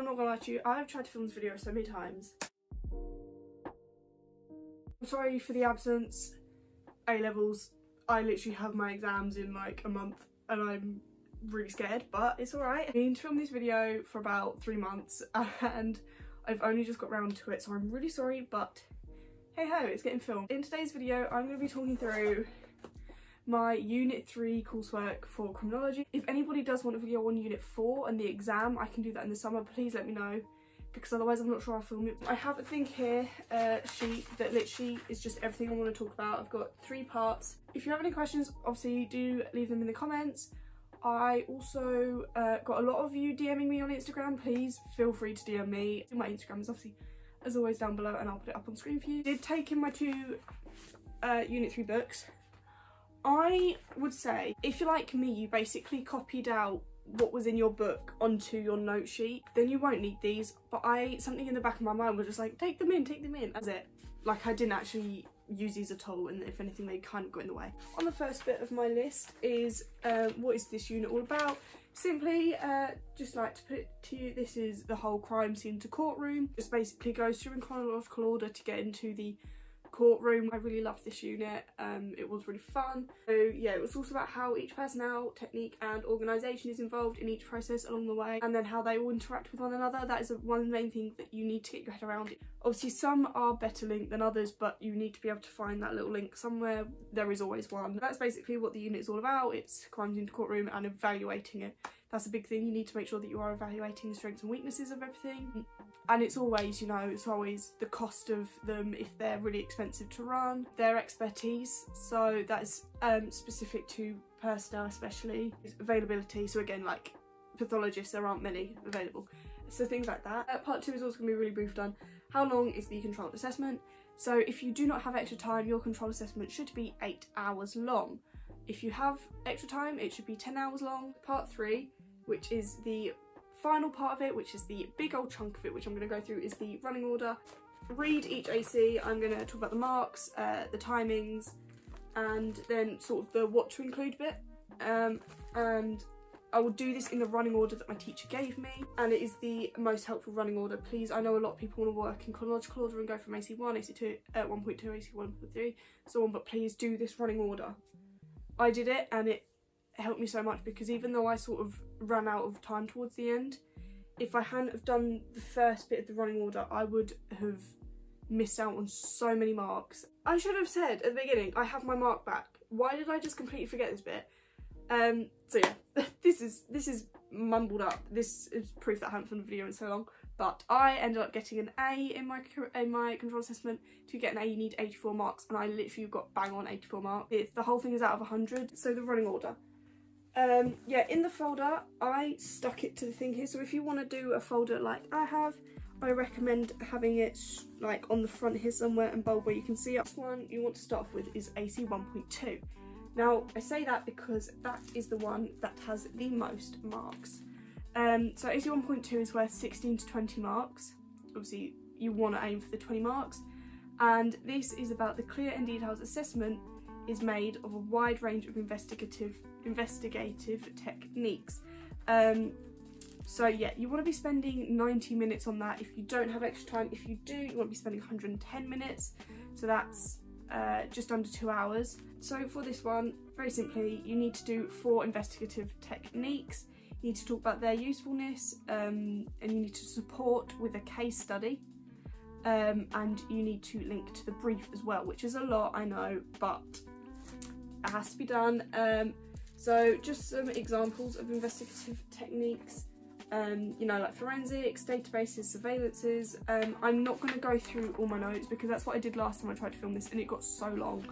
I'm not gonna lie to you, I've tried to film this video so many times. I'm sorry for the absence. A-levels, I literally have my exams in like a month and I'm really scared, but it's alright. I've been to film this video for about 3 months and I've only just got round to it, so I'm really sorry, but hey ho, it's getting filmed. In today's video, I'm going to be talking through my Unit 3 coursework for criminology. If anybody does want a video on Unit 4 and the exam, I can do that in the summer. Please let me know, because otherwise I'm not sure I'll film it. I have a thing here, a sheet that literally is just everything I want to talk about. I've got 3 parts. If you have any questions, obviously do leave them in the comments. I also got a lot of you DMing me on Instagram. Please feel free to DM me. My Instagram is obviously, as always, down below, and I'll put it up on screen for you. I did take in my 2 Unit 3 books. I would say, if you're like me, you basically copied out what was in your book onto your note sheet, then you won't need these. But something in the back of my mind was just like, take them in. That's it. Like, I didn't actually use these at all, and if anything, they kind of got in the way. On the first bit of my list is what is this unit all about? Simply, just like to put it to you, this is the whole crime scene to courtroom. Just basically goes through in chronological order to get into the courtroom. I really loved this unit. It was really fun. So yeah, it was also about how each personnel, technique and organisation is involved in each process along the way, and then how they all interact with one another. That is one main thing that you need to get your head around. Obviously some are better linked than others, but you need to be able to find that little link somewhere. There is always one. That's basically what the unit is all about. It's crimes in the courtroom and evaluating it. That's a big thing. You need to make sure that you are evaluating the strengths and weaknesses of everything. And it's always, you know, it's always the cost of them if they're really expensive to run, their expertise. So that's specific to personnel especially. Availability, so again, like pathologists, there aren't many available. So things like that. Part 2 is also going to be really brief on how long is the controlled assessment. So if you do not have extra time, your controlled assessment should be 8 hours long. If you have extra time, it should be 10 hours long. Part 3, which is the final part of it, which is the big old chunk of it, which I'm going to go through, is the running order. Read each AC. I'm going to talk about the marks, the timings, and then sort of the what to include bit. And I will do this in the running order that my teacher gave me, and it is the most helpful running order. Please, I know a lot of people want to work in chronological order and go from AC1, AC2, 1.2, AC 1.3, so on, but please do this running order. I did it and it helped me so much, because even though I sort of ran out of time towards the end, if I hadn't have done the first bit of the running order, I would have missed out on so many marks. I should have said at the beginning, I have my mark back. Why did I just completely forget this bit? So yeah, this is mumbled up. This is proof that I haven't filmed a video in so long, but I ended up getting an A in my control assessment. To get an A, you need 84 marks, and I literally got bang on 84 marks. The whole thing is out of 100. So the running order. Yeah, in the folder, I stuck it to the thing here. So if you want to do a folder like I have, I recommend having it like on the front here somewhere and bold where you can see it. This one you want to start off with is AC 1.2. Now, I say that because that is the one that has the most marks. So AC 1.2 is worth 16 to 20 marks. Obviously, you want to aim for the 20 marks. And this is about the clear and detailed assessment is made of a wide range of investigative techniques. So yeah, you want to be spending 90 minutes on that if you don't have extra time. If you do, you want to be spending 110 minutes. So that's just under 2 hours. So for this one, very simply, you need to do 4 investigative techniques. You need to talk about their usefulness, and you need to support with a case study, and you need to link to the brief as well, which is a lot, I know, but it has to be done. So just some examples of investigative techniques, you know, like forensics, databases, surveillances. I'm not going to go through all my notes because that's what I did last time I tried to film this and it got so long.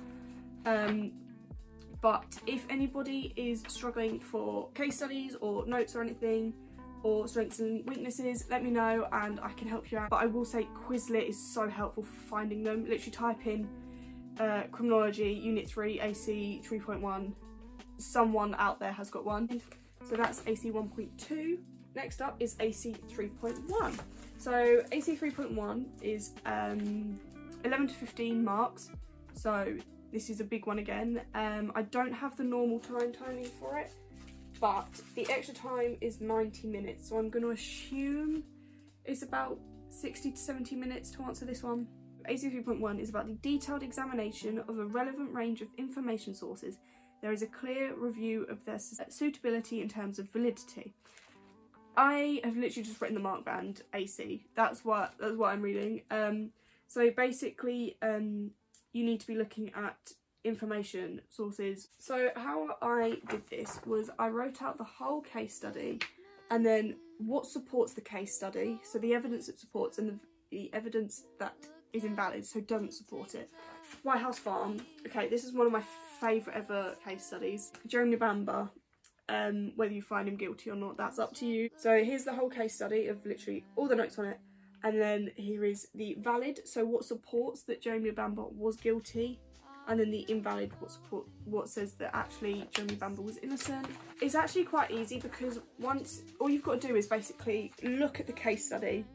But if anybody is struggling for case studies or notes or anything, or strengths and weaknesses, let me know and I can help you out. But I will say Quizlet is so helpful for finding them. Literally type in criminology unit 3 AC 3.1. Someone out there has got one. So that's AC 1.2. Next up is AC 3.1. So AC 3.1 is 11 to 15 marks. So this is a big one again. I don't have the normal timing for it, but the extra time is 90 minutes. So I'm going to assume It's about 60 to 70 minutes to answer this one. AC 3.1 is about the detailed examination of a relevant range of information sources. There is a clear review of their suitability in terms of validity. I have literally just written the mark band AC. That's what I'm reading. So basically, you need to be looking at information sources. So how I did this was I wrote out the whole case study and then what supports the case study, so the evidence it supports, and the evidence that is invalid, so doesn't support it. White House Farm. Okay, this is one of my favourite ever case studies. Jeremy Bamber, whether you find him guilty or not, that's up to you. So here's the whole case study of literally all the notes on it, and then here is the valid, so what supports that Jeremy Bamber was guilty, and then the invalid, what says that actually Jeremy Bamber was innocent. It's actually quite easy because all you've got to do is basically look at the case study,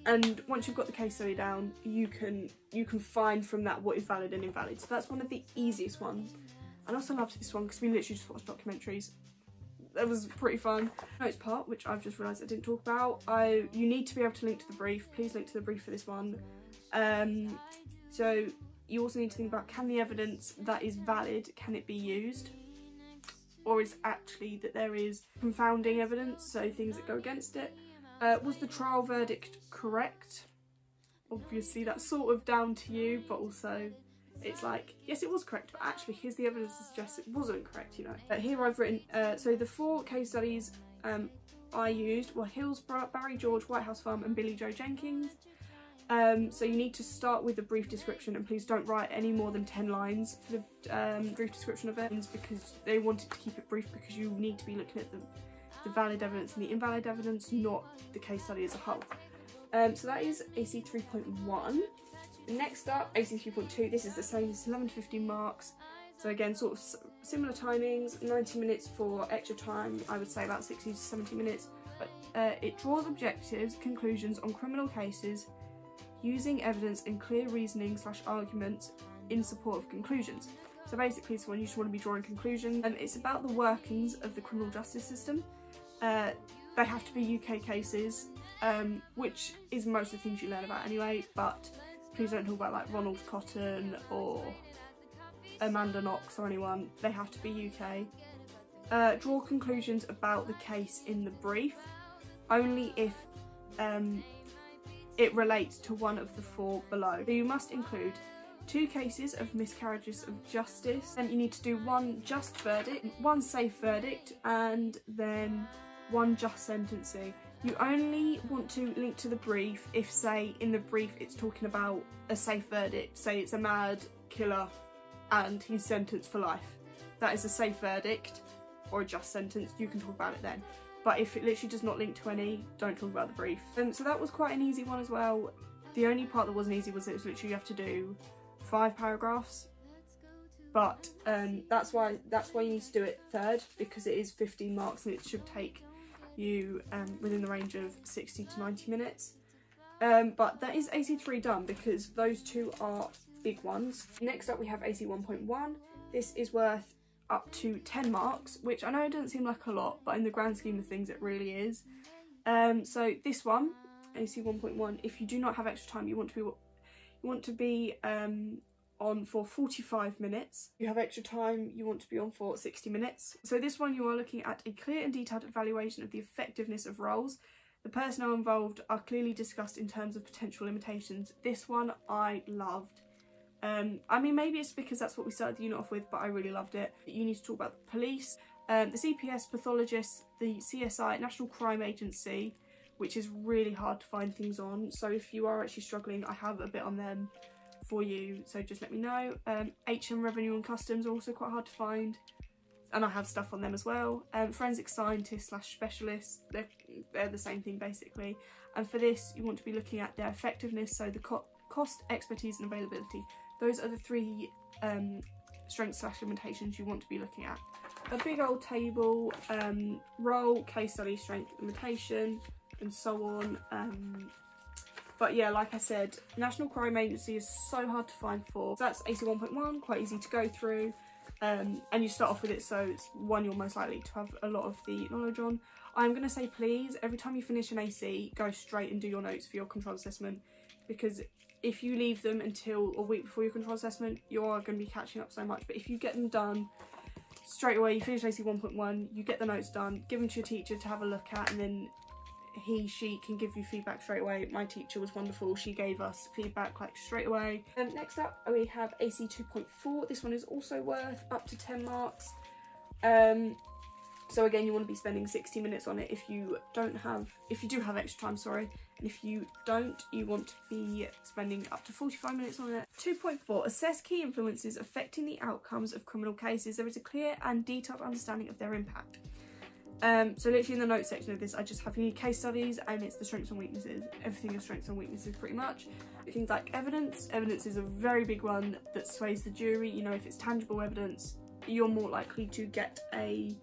and once you've got the case study down, you can find from that what is valid and invalid. So that's one of the easiest ones. And I also loved this one because we literally just watched documentaries. That was pretty fun. Notes part, which I've just realised I didn't talk about. You need to be able to link to the brief. Please link to the brief for this one. So you also need to think about, can the evidence that is valid, can it be used? Or is actually that there is confounding evidence, so things that go against it? Was the trial verdict correct? Obviously that's sort of down to you, but also it's like, yes, it was correct, but actually here's the evidence that suggests it wasn't correct, you know. Here I've written, so the 4 case studies I used were Hillsborough, Barry George, White House Farm and Billy Joe Jenkins. So you need to start with a brief description, and please don't write any more than 10 lines for the brief description of it, because they wanted to keep it brief because you need to be looking at the valid evidence and the invalid evidence, not the case study as a whole. So that is AC 3.1. Next up, AC 3.2, this is the same, it's 11 to 15 marks. So again, sort of similar timings, 90 minutes for extra time, I would say about 60 to 70 minutes. But it draws objectives, conclusions on criminal cases, using evidence and clear reasoning / arguments in support of conclusions. So basically this one you just want to be drawing conclusions. It's about the workings of the criminal justice system. They have to be UK cases, which is most of the things you learn about anyway, but please don't talk about like Ronald Cotton or Amanda Knox or anyone. They have to be UK. Draw conclusions about the case in the brief, only if it relates to one of the 4 below. So you must include 2 cases of miscarriages of justice, and you need to do 1 just verdict, 1 safe verdict, and then 1 just sentencing. You only want to link to the brief if, say, in the brief it's talking about a safe verdict, say it's a mad killer and he's sentenced for life. That is a safe verdict or a just sentence, you can talk about it then. But if it literally does not link to any, don't talk about the brief. So that was quite an easy one as well. The only part that wasn't easy was that it was literally you have to do 5 paragraphs. But that's why you need to do it third, because it is 15 marks and it should take you within the range of 60 to 90 minutes. But that is AC3 done, because those 2 are big ones. Next up we have AC 1.1. This is worth up to 10 marks, which I know it doesn't seem like a lot, but in the grand scheme of things it really is. So this one, AC 1.1, if you do not have extra time, you want to be on for 45 minutes. If you have extra time, you want to be on for 60 minutes. So this one, you are looking at a clear and detailed evaluation of the effectiveness of roles. The personnel involved are clearly discussed in terms of potential limitations. This one I loved. I mean, maybe it's because that's what we started the unit off with, but I really loved it. You need to talk about the police, the CPS, pathologists, the CSI, National Crime Agency, which is really hard to find things on. So if you are actually struggling, I have a bit on them for you, so just let me know. HM Revenue and Customs are also quite hard to find, and I have stuff on them as well. Forensic scientists / specialists, they're the same thing basically. And for this, you want to be looking at their effectiveness, so the cost, expertise and availability. Those are the 3 strengths / limitations you want to be looking at. A big old table, role, case study, strength, limitation, and so on. But yeah, like I said, National Crime Agency is so hard to find for. So that's AC 1.1, quite easy to go through. and you start off with it, so it's one you're most likely to have a lot of the knowledge on. I'm going to say please, every time you finish an AC, go straight and do your notes for your control assessment, because if you leave them until a week before your control assessment, you are going to be catching up so much. But if you get them done straight away, you finish AC 1.1, you get the notes done, give them to your teacher to have a look at, and then she can give you feedback straight away. My teacher was wonderful, she gave us feedback like straight away. Next up we have AC 2.4. This one is also worth up to 10 marks. So again, you want to be spending 60 minutes on it if you do have extra time, sorry. And if you don't, you want to be spending up to 45 minutes on it. 2.4, assess key influences affecting the outcomes of criminal cases. There is a clear and detailed understanding of their impact. So literally in the notes section of this, I just have you need case studies, and it's the strengths and weaknesses. Everything is strengths and weaknesses pretty much. Things like evidence. Evidence is a very big one that sways the jury. You know, if it's tangible evidence, you're more likely to get a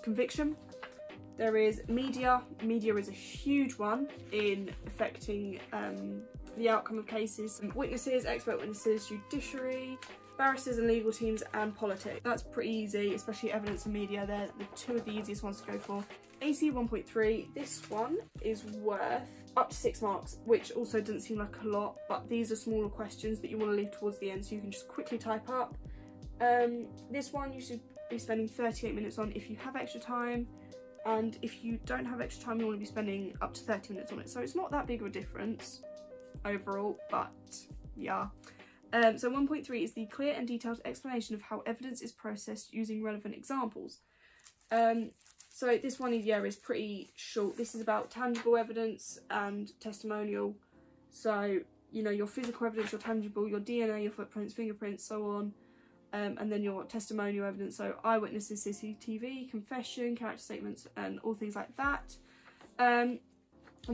conviction. There is media. Media is a huge one in affecting the outcome of cases. Witnesses, expert witnesses, judiciary, barristers and legal teams, and politics. That's pretty easy, especially evidence and media. They're the two of the easiest ones to go for. AC 1.3, this one is worth up to 6 marks, which also doesn't seem like a lot, but these are smaller questions that you want to leave towards the end so you can just quickly type up. This one you should be spending 38 minutes on if you have extra time, and if you don't have extra time, you want to be spending up to 30 minutes on it. So it's not that big of a difference overall, but yeah. So 1.3 is the clear and detailed explanation of how evidence is processed using relevant examples. So this one, yeah, is pretty short. This is about tangible evidence and testimonial. So, you know, your physical evidence, your tangible, your DNA, your footprints, fingerprints, so on. And then your testimonial evidence, so eyewitnesses, CCTV, confession, character statements, and all things like that. I've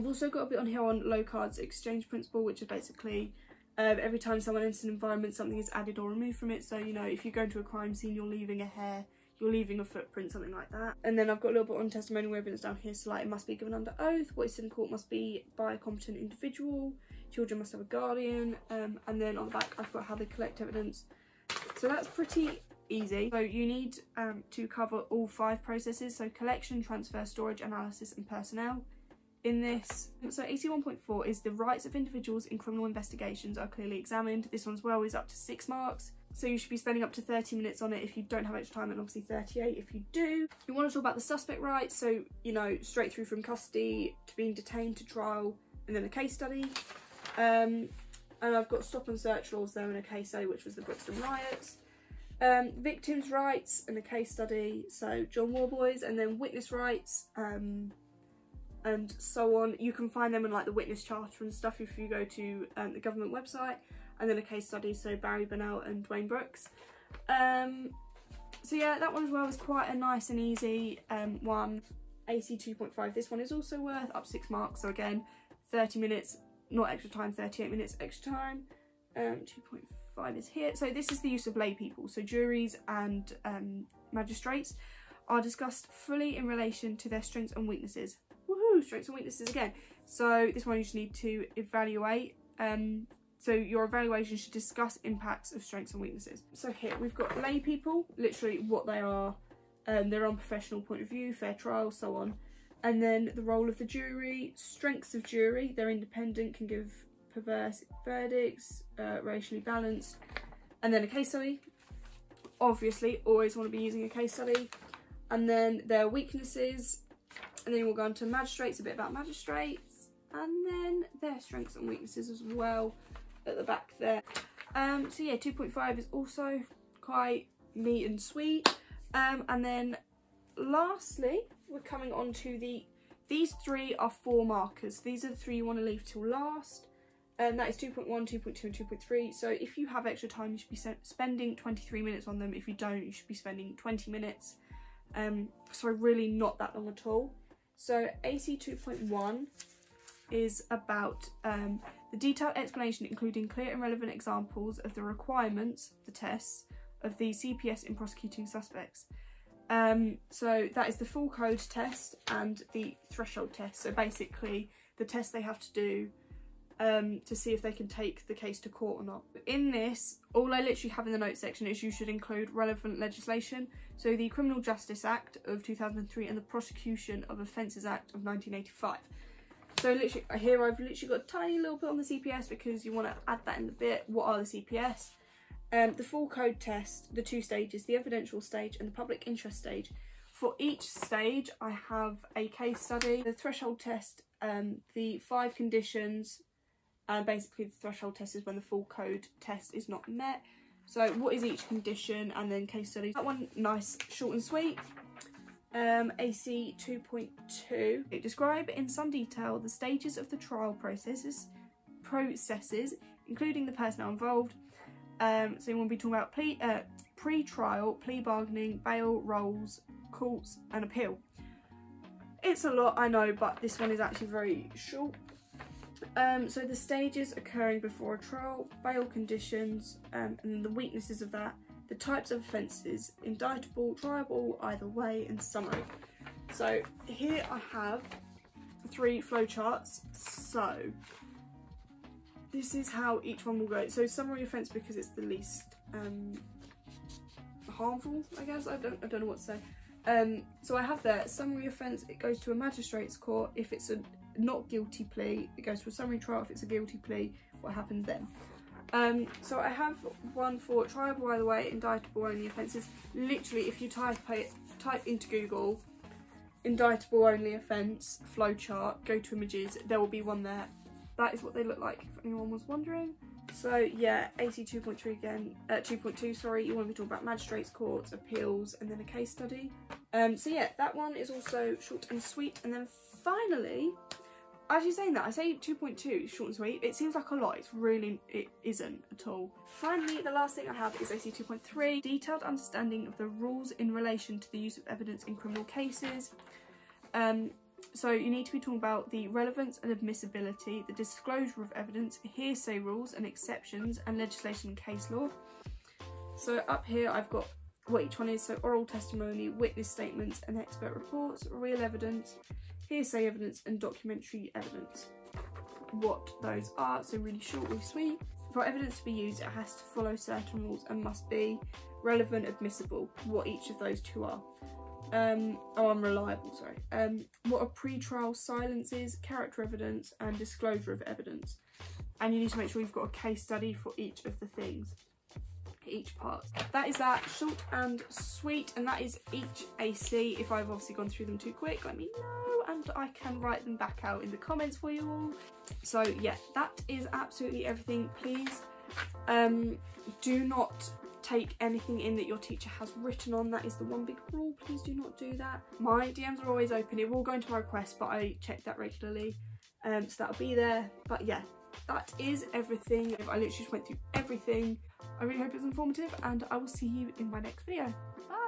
also got a bit on here on Locard's exchange principle, which is basically every time someone enters an environment, something is added or removed from it. So, you know, if you go into a crime scene, you're leaving a hair, you're leaving a footprint, something like that. And then I've got a little bit on testimonial evidence down here, so like it must be given under oath, what is said in court must be by a competent individual, children must have a guardian, and then on the back I've got how they collect evidence. So that's pretty easy. So you need to cover all 5 processes, so collection, transfer, storage, analysis, and personnel in this. So AC 1.4 is the rights of individuals in criminal investigations are clearly examined. This one's well is up to 6 marks. So you should be spending up to 30 minutes on it if you don't have extra time, and obviously 38 if you do. You want to talk about the suspect rights, so, you know, straight through from custody to being detained to trial, and then a case study. And I've got stop and search laws there in a case study, which was the Brixton riots. Victims' rights and a case study, so John Warboys, and then witness rights, and so on. You can find them in like the witness charter and stuff if you go to the government website. And then a case study, so Barry Burnell and Dwayne Brooks. So yeah, that one as well is quite a nice and easy one. AC 2.5, this one is also worth up to 6 marks, so again 30 minutes, not extra time, 38 minutes extra time. 2.5 is here. So this is the use of lay people, so juries and magistrates are discussed fully in relation to their strengths and weaknesses. Woohoo, strengths and weaknesses again. So this one you just need to evaluate. So your evaluation should discuss impacts of strengths and weaknesses. So here we've got lay people, literally what they are, their unprofessional point of view, fair trial, so on. And then the role of the jury, strengths of jury, they're independent, can give perverse verdicts, racially balanced. And then a case study, obviously always want to be using a case study. And then their weaknesses, and then we'll go on to magistrates, a bit about magistrates, and then their strengths and weaknesses as well at the back there. So yeah, 2.5 is also quite neat and sweet. And then lastly, we're coming on to these 3 are 4 markers. These are the 3 you want to leave till last. And that is 2.1, 2.2 and 2.3. So if you have extra time, you should be spending 23 minutes on them. If you don't, you should be spending 20 minutes. So really not that long at all. So AC 2.1 is about the detailed explanation, including clear and relevant examples of the requirements, the tests, of the CPS in prosecuting suspects. So that is the full code test and the threshold test. So basically the test they have to do to see if they can take the case to court or not. In this, all I literally have in the notes section is you should include relevant legislation. So the Criminal Justice Act of 2003 and the Prosecution of Offences Act of 1985. So literally here I've literally got a tiny little bit on the CPS because you want to add that in the bit. What are the CPS? The full code test, the 2 stages, the evidential stage and the public interest stage. For each stage I have a case study, the threshold test, the 5 conditions, and basically the threshold test is when the full code test is not met. So what is each condition, and then case studies. That one nice, short and sweet. AC 2.2. Describe in some detail the stages of the trial processes, including the personnel involved. So you want to be talking about pre-trial, plea bargaining, bail, rolls, courts and appeal. It's a lot, I know, but this one is actually very short. So the stages occurring before a trial, bail conditions, and then the weaknesses of that, the types of offences, indictable, triable, either way, and summary. So here I have 3 flowcharts. So this is how each one will go. So summary offence because it's the least harmful, I guess. I don't know what to say. So I have there summary offence. It goes to a magistrate's court. If it's a not guilty plea, it goes to a summary trial. If it's a guilty plea, what happens then? So I have one for triable either way, indictable only offences. Literally, if you type into Google indictable only offence flowchart, go to images, there will be one there. That is what they look like, if anyone was wondering. So yeah, AC 2.3 again, 2.2 sorry, you want to be talking about magistrates, courts, appeals, and then a case study. So yeah, that one is also short and sweet. And then finally, actually saying that, I say 2.2 short and sweet, it seems like a lot, it isn't at all. Finally, the last thing I have is AC 2.3, detailed understanding of the rules in relation to the use of evidence in criminal cases. So you need to be talking about the relevance and admissibility, the disclosure of evidence, hearsay rules and exceptions, and legislation and case law. So up here I've got what each one is, so oral testimony, witness statements and expert reports, real evidence, hearsay evidence and documentary evidence. What those are, so really short, really sweet. For evidence to be used, it has to follow certain rules and must be relevant, admissible, what each of those 2 are. Unreliable, sorry. What are pre-trial silences, character evidence and disclosure of evidence. And you need to make sure you've got a case study for each of the things, each part. That is that, short and sweet, and that is each AC. If I've obviously gone through them too quick, let me know and I can write them back out in the comments for you all. So yeah, that is absolutely everything. Please do not take anything in that your teacher has written on. That is the one big rule. Please do not do that. My DMs are always open. It will go into my request, but I check that regularly, so that'll be there. But yeah, that is everything. I literally just went through everything. I really hope it was informative, and I will see you in my next video. Bye.